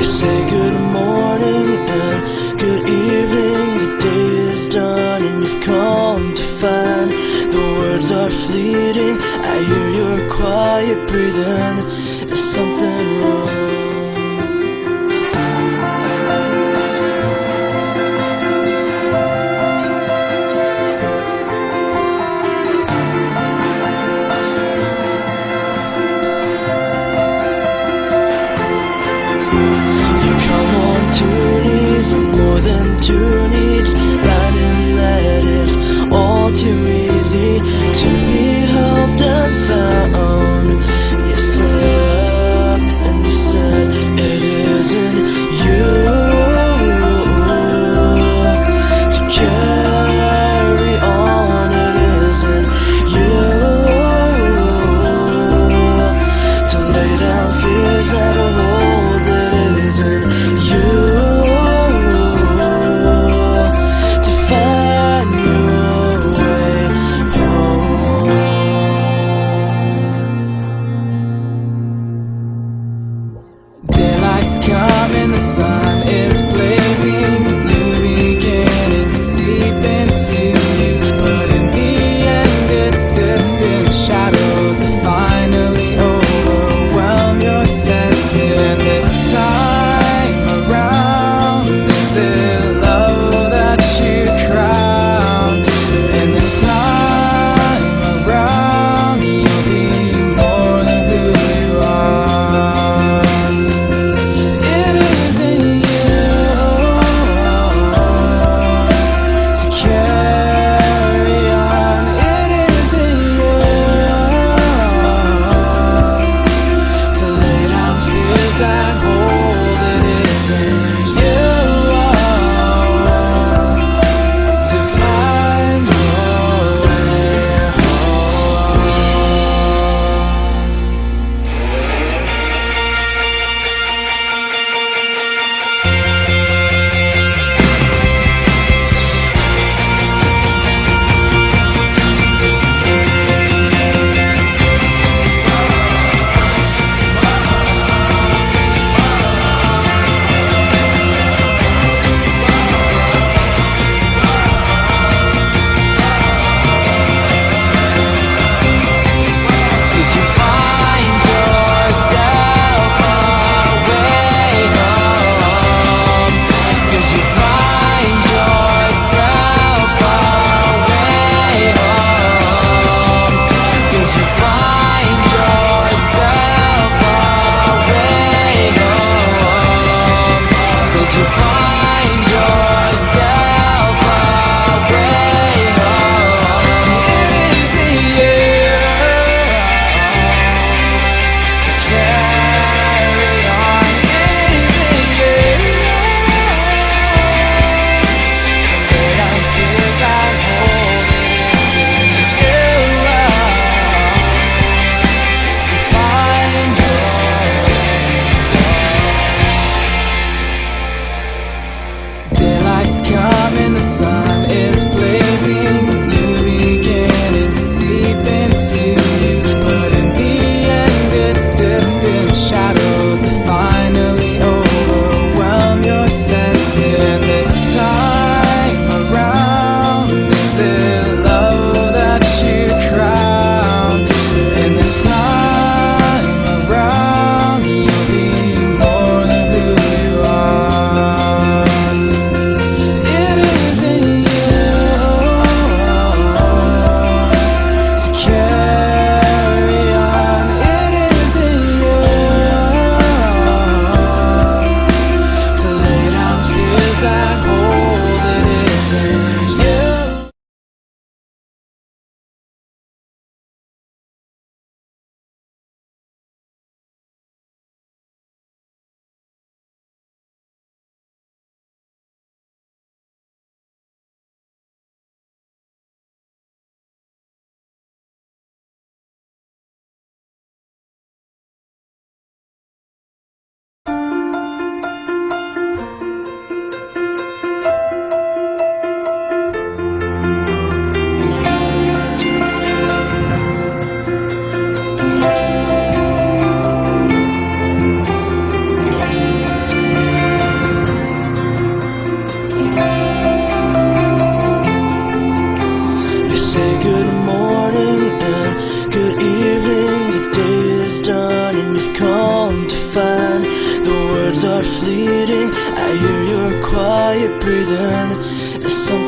Say good morning and good evening. The day is done and you've come to find the words are fleeting. I hear your quiet breathing. Is something wrong? Two needs or more than two needs, finding that it's all too easy to be helped and found. You slept and you said it isn't you to carry on, it isn't you to lay down fears that hold, it isn't you. Daylight's coming, the sun is blazing, new beginnings seep into you, but in the end it's distant shadows that finally overwhelm your senses. And this time around, is it love that you crown? And this time around, you'll be more than who you are. Daylight's coming, the sun is blazing, new beginnings seep into you, but in the end it's distant shadows that finally overwhelm your senses. And this time around, is it love that you crown? And this time around, you'll be more than who you are. To carry on, it isn't you. quiet breathing is something